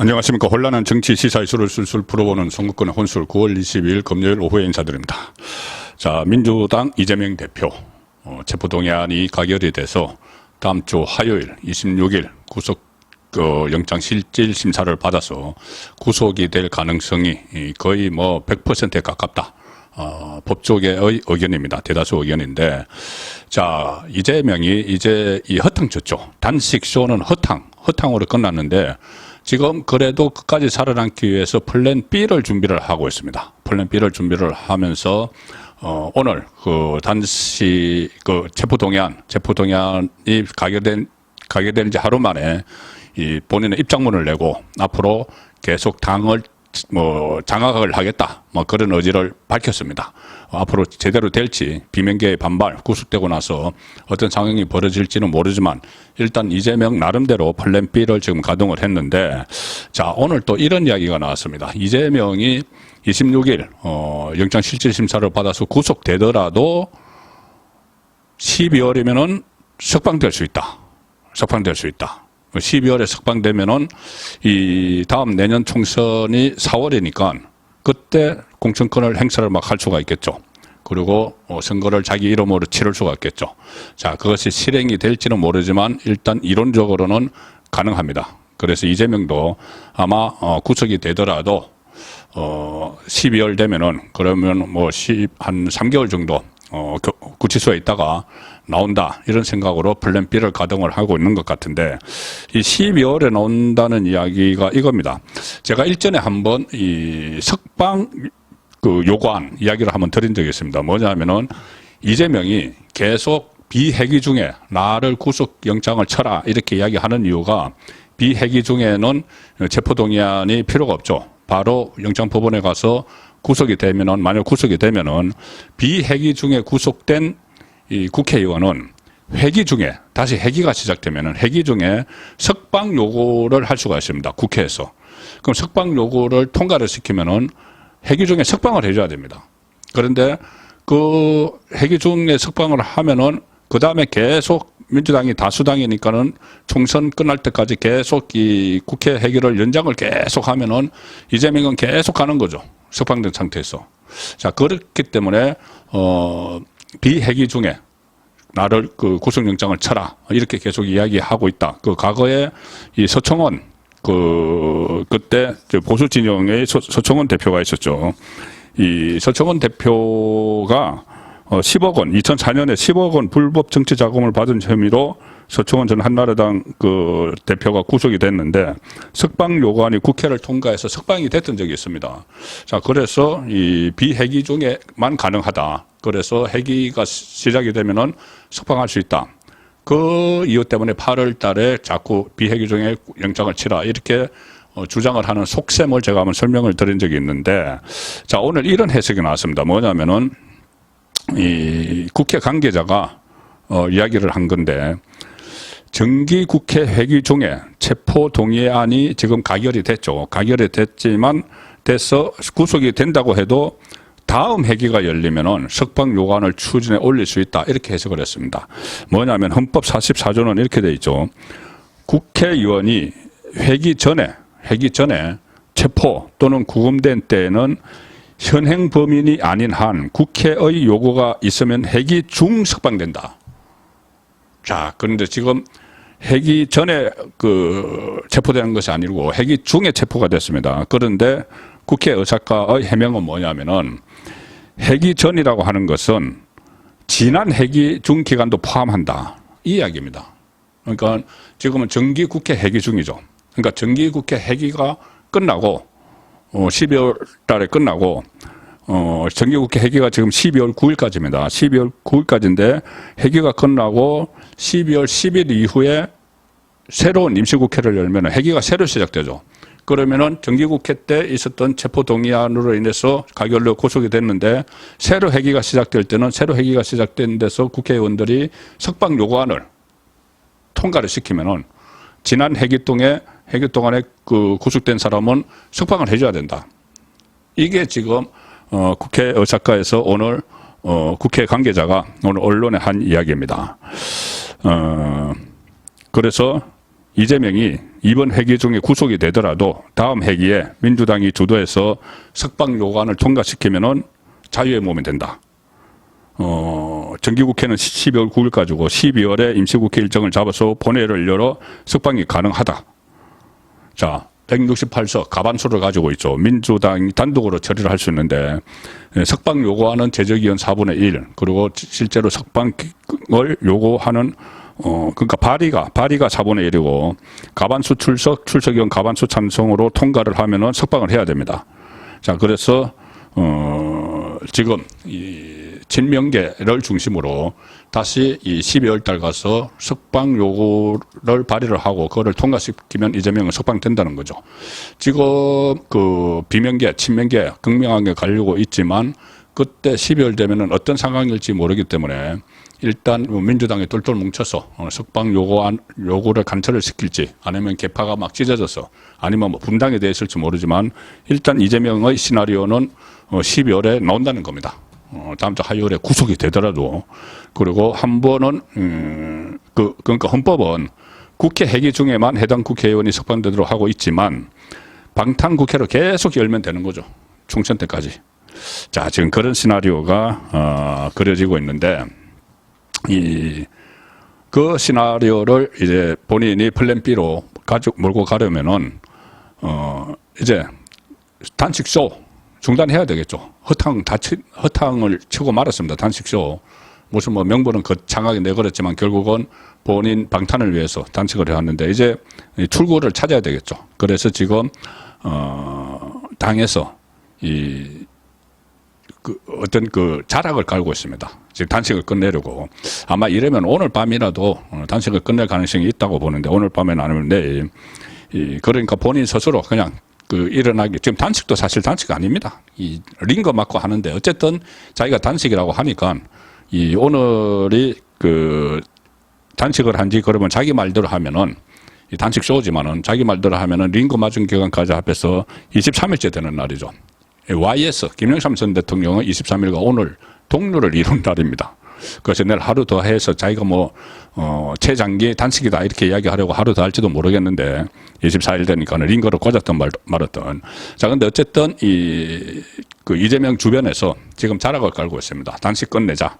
안녕하십니까. 혼란한 정치 시사 이슈를 술술 풀어보는 선거권의 혼술 9월 22일 금요일 오후에 인사드립니다. 자, 민주당 이재명 대표 체포동의안이 가결이 돼서 다음 주 화요일 26일 구속 영장 실질 심사를 받아서 구속이 될 가능성이 거의 뭐 100%에 가깝다. 법조계의 의견입니다. 대다수 의견인데, 자, 이재명이 이제 이 허탕 쳤죠. 단식쇼는 허탕으로 끝났는데, 지금 그래도 끝까지 살아남기 위해서 플랜 B를 준비를 하고 있습니다. 플랜 B를 준비를 하면서, 오늘 체포동의안이 가결된 지 하루 만에 이 본인의 입장문을 내고 앞으로 계속 당을 장악을 하겠다. 그런 의지를 밝혔습니다. 앞으로 제대로 될지 비명계의 반발, 구속되고 나서 어떤 상황이 벌어질지는 모르지만 일단 이재명 나름대로 플랜 B를 지금 가동을 했는데, 자, 오늘 또 이런 이야기가 나왔습니다. 이재명이 26일, 영장 실질 심사를 받아서 구속되더라도 12월이면은 석방될 수 있다. 12월에 석방되면은 이 다음 내년 총선이 4월이니까 그때 공천권을 행사를 막 할 수가 있겠죠. 그리고 선거를 자기 이름으로 치를 수가 있겠죠. 자, 그것이 실행이 될지는 모르지만 일단 이론적으로는 가능합니다. 그래서 이재명도 아마 구속이 되더라도 12월 되면은 그러면 한 3개월 정도 구치소에 있다가 나온다, 이런 생각으로 플랜 B를 가동을 하고 있는 것 같은데, 이 12월에 나온다는 이야기가 이겁니다. 제가 일전에 한번 이 석방 요구안 이야기를 한번 드린 적이 있습니다. 뭐냐면은 이재명이 계속 비회기 중에 나를 구속영장을 쳐라 이렇게 이야기하는 이유가, 비회기 중에는 체포동의안이 필요가 없죠. 바로 영장법원에 가서 구속이 되면은, 만약 구속이 되면은 비회기 중에 구속된 이 국회의원은 회기 중에, 다시 회기가 시작되면은 회기 중에 석방 요구를 할 수가 있습니다. 국회에서. 그럼 석방 요구를 통과를 시키면은 회기 중에 석방을 해줘야 됩니다. 그런데 그 회기 중에 석방을 하면은 그 다음에 계속 민주당이 다수당이니까는 총선 끝날 때까지 계속 이 국회 회기를 연장을 계속 하면은 이재명은 계속 가는 거죠. 석방된 상태에서. 자, 그렇기 때문에 비회기 중에 나를 구속영장을 쳐라 이렇게 계속 이야기하고 있다. 과거에 이 서청원 그때 보수 진영의 서청원 대표가 있었죠. 이 서청원 대표가 10억 원, 2004년에 10억 원 불법 정치 자금을 받은 혐의로 서청원 전 한나라당 대표가 구속이 됐는데, 석방 요구안이 국회를 통과해서 석방이 됐던 적이 있습니다. 자, 그래서 이 비회기 중에만 가능하다. 그래서 회기가 시작이 되면은 석방할 수 있다. 그 이유 때문에 8월 달에 자꾸 비회기 중에 영장을 치라 이렇게 주장을 하는 속셈을 제가 한번 설명을 드린 적이 있는데, 자, 오늘 이런 해석이 나왔습니다. 뭐냐면은 이 국회 관계자가 이야기를 한 건데, 정기국회 회기 중에 체포동의안이 지금 가결이 됐죠. 가결이 됐지만 돼서 구속이 된다고 해도 다음 회기가 열리면은 석방 요구안을 추진에 올릴 수 있다, 이렇게 해석을 했습니다. 뭐냐면 헌법 44조는 이렇게 돼 있죠. 국회의원이 회기 전에 체포 또는 구금된 때에는 현행 범인이 아닌 한 국회의 요구가 있으면 회기 중 석방된다. 자, 그런데 지금 회기 전에 체포되는 것이 아니고 회기 중에 체포가 됐습니다. 그런데 국회 의사과의 해명은 뭐냐면은, 회기 전이라고 하는 것은 지난 회기 중 기간도 포함한다, 이 이야기입니다. 그러니까 지금은 정기국회 회기 중이죠. 그러니까 정기국회 회기가 끝나고 12월 달에 끝나고 정기국회 회기가 지금 12월 9일까지입니다. 12월 9일까지인데 회기가 끝나고 12월 10일 이후에 새로운 임시국회를 열면 회기가 새로 시작되죠. 그러면은 정기국회 때 있었던 체포동의안으로 인해서 가결로 구속이 됐는데, 새로 회기가 시작될 때는 새로 회기가 시작된 데서 국회의원들이 석방 요구안을 통과를 시키면은 지난 회기 동안에 구속된 사람은 석방을 해줘야 된다. 이게 지금 국회 의사과에서 오늘 국회 관계자가 오늘 언론에 한 이야기입니다. 그래서 이재명이 이번 회기 중에 구속이 되더라도 다음 회기에 민주당이 주도해서 석방 요구안을 통과시키면은 자유의 몸이 된다. 정기국회는 12월 9일까지고 12월에 임시국회 일정을 잡아서 본회의를 열어 석방이 가능하다. 자, 168석 가반수를 가지고 있죠. 민주당이 단독으로 처리를 할 수 있는데 석방 요구하는 제적의원 4분의 1 그리고 실제로 석방을 요구하는 그러니까 발의가 4분의 1이고 가반수 출석의원 가반수 찬성으로 통과를 하면은 석방을 해야 됩니다. 자, 그래서 지금 이 친명계를 중심으로 다시 이 12월 달 가서 석방 요구를 발의를 하고 그거를 통과시키면 이재명은 석방된다는 거죠. 지금 그 비명계, 친명계 극명하게 가려고 있지만 그때 12월 되면은 어떤 상황일지 모르기 때문에 일단 민주당이 똘똘 뭉쳐서 석방 요구를 관철을 시킬지 아니면 개파가 막 찢어져서 아니면 뭐 분당이 돼 있을지 모르지만 일단 이재명의 시나리오는 12월에 나온다는 겁니다. 다음 주 화요일에 구속이 되더라도 그리고 한 번은 그러니까 헌법은 국회 회기 중에만 해당 국회의원이 석방되도록 하고 있지만 방탄 국회로 계속 열면 되는 거죠. 총선 때까지. 자, 지금 그런 시나리오가 그려지고 있는데 그 시나리오를 이제 본인이 플랜 B로 몰고 가려면은 이제 단식쇼 중단해야 되겠죠. 허탕을 치고 말았습니다. 단식쇼. 무슨 뭐 명분은 거창하게 내걸었지만 결국은 본인 방탄을 위해서 단식을 해왔는데 이제 출구를 찾아야 되겠죠. 그래서 지금 당에서 어떤 자락을 깔고 있습니다. 지금 단식을 끝내려고. 아마 이러면 오늘 밤이라도 단식을 끝낼 가능성이 있다고 보는데 오늘 밤에는 아니면 내일. 그러니까 본인 스스로 그냥 일어나기. 지금 단식도 사실 단식 아닙니다. 링거 맞고 하는데 어쨌든 자기가 단식이라고 하니까 오늘이 단식을 한지 그러면 자기 말대로 하면은 단식 쇼지만은 자기 말대로 하면은 링거 맞은 기간까지 합해서 23일째 되는 날이죠. YS 김영삼 전 대통령은 23일과 오늘 동료를 이룬 날입니다. 그래서 내일 하루 더 해서 자기가 최장기 단식이다 이렇게 이야기하려고 하루 더 할지도 모르겠는데 24일 되니까는 링거를 꽂았던 말았던. 자, 근데 어쨌든 이재명 주변에서 지금 자락을 깔고 있습니다. 단식 끝내자.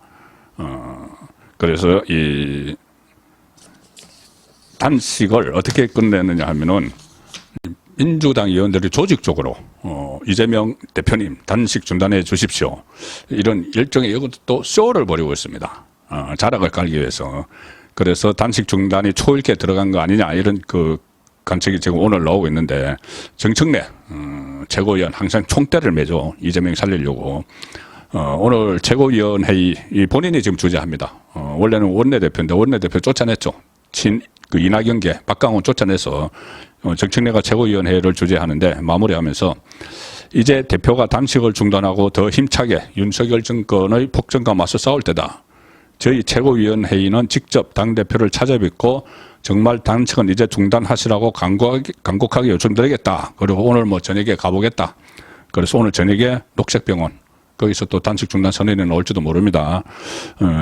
그래서 이 단식을 어떻게 끝내느냐 하면은 민주당 의원들이 조직적으로 이재명 대표님 단식 중단해 주십시오. 이런 일종의 이것도 쇼를 벌이고 있습니다. 자락을 깔기 위해서. 그래서 단식 중단이 초일기에 들어간 거 아니냐 이런 관측이 지금 오늘 나오고 있는데 정청래 최고위원 항상 총대를 매죠. 이재명 살리려고. 오늘 최고위원 회의 본인이 지금 주재합니다. 원래는 원내대표인데 원내대표 쫓아냈죠. 이낙연계 박강원 쫓아내서 정청래가 최고위원회를 주재하는데 마무리하면서 이제 대표가 단식을 중단하고 더 힘차게 윤석열 정권의 폭정과 맞서 싸울 때다. 저희 최고위원회의는 직접 당대표를 찾아뵙고 정말 단식은 이제 중단하시라고 간곡하게 요청드리겠다. 그리고 오늘 저녁에 가보겠다. 그래서 오늘 저녁에 녹색병원 거기서 또 단식 중단 선언이 나올지도 모릅니다.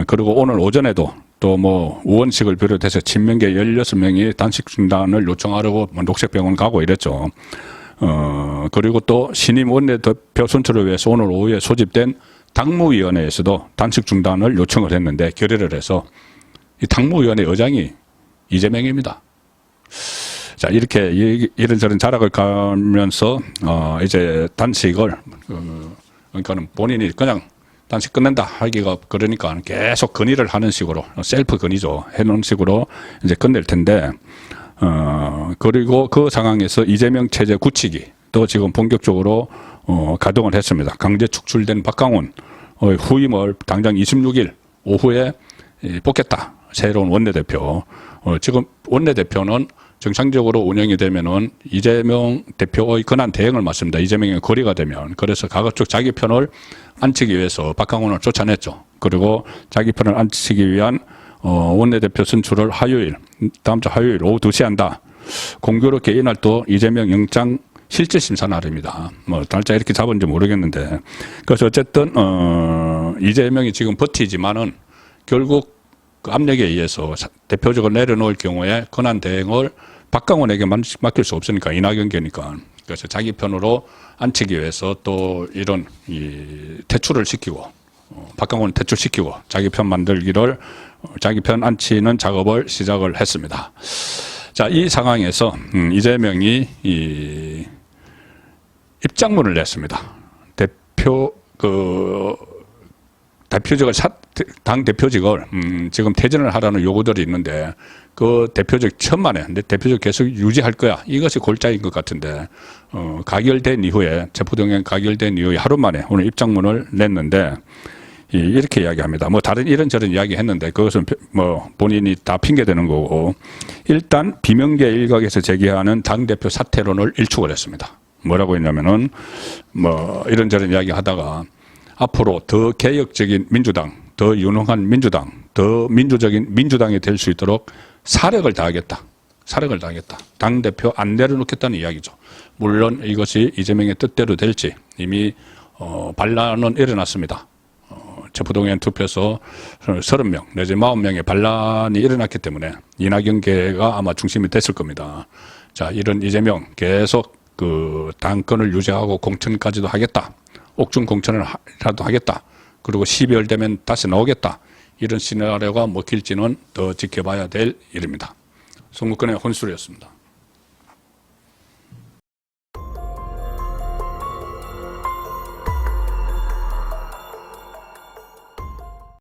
그리고 오늘 오전에도 또 우원식을 비롯해서 친명계 16명이 단식 중단을 요청하려고 녹색병원 가고 이랬죠. 그리고 또 신임 원내대표 선출을 위해서 오늘 오후에 소집된 당무위원회에서도 단식 중단을 요청을 했는데 결의를 해서 이 당무위원회 의장이 이재명입니다. 자, 이렇게 이런저런 자락을 가면서 이제 단식을 그러니까는 본인이 그냥 단식 끝낸다 하기가 그러니까 계속 건의를 하는 식으로 셀프 건의죠. 해놓은 식으로 이제 끝낼 텐데 그리고 그 상황에서 이재명 체제 굳히기 또 지금 본격적으로 가동을 했습니다. 강제 축출된 박강원 후임을 당장 26일 오후에 뽑겠다. 새로운 원내대표. 지금 원내대표는 정상적으로 운영이 되면은 이재명 대표의 권한 대행을 맡습니다. 이재명의 거리가 되면. 그래서 가급적 자기 편을 앉히기 위해서 박강원을 쫓아냈죠. 그리고 자기 편을 앉히기 위한 원내대표 선출을 다음 주 화요일 오후 2시에 한다. 공교롭게 이날 또 이재명 영장 실질심사 날입니다. 날짜 이렇게 잡은지 모르겠는데. 그래서 어쨌든 이재명이 지금 버티지만은 결국 그 압력에 의해서 대표적으로 내려놓을 경우에 권한 대행을 박강원에게 맡길 수 없으니까 이낙연계니까. 그래서 자기 편으로 앉히기 위해서 또 이런 퇴출을 시키고 박강원 퇴출시키고 자기 편 만들기를 자기 편 앉히는 작업을 시작을 했습니다. 자, 이 상황에서 이재명이 입장문을 냈습니다. 당 대표직을 지금 퇴진을 하라는 요구들이 있는데 그 대표직 천만에 근데 대표직 계속 유지할 거야. 이것이 골자인 것 같은데 가결된 이후에 체포동의안 가결된 이후에 하루 만에 오늘 입장문을 냈는데 이렇게 이야기합니다. 뭐 다른 이런저런 이야기 했는데 그것은 뭐 본인이 다 핑계대는 거고 일단 비명계 일각에서 제기하는 당대표 사퇴론을 일축을 했습니다. 뭐라고 했냐면은 뭐 이런저런 이야기 하다가 앞으로 더 개혁적인 민주당, 더 유능한 민주당, 더 민주적인 민주당이 될 수 있도록 사력을 다하겠다. 사력을 다하겠다. 당대표 안 내려놓겠다는 이야기죠. 물론 이것이 이재명의 뜻대로 될지 이미 반란은 일어났습니다. 체포동의안 투표에서 30명 내지 40명의 반란이 일어났기 때문에 이낙연계가 아마 중심이 됐을 겁니다. 자, 이런 이재명 계속 그 당권을 유지하고 공천까지도 하겠다. 옥중 공천을라도 하겠다. 그리고 12월 되면 다시 나오겠다. 이런 시나리오가 먹힐지는 더 지켜봐야 될 일입니다. 송국근의 혼술이었습니다.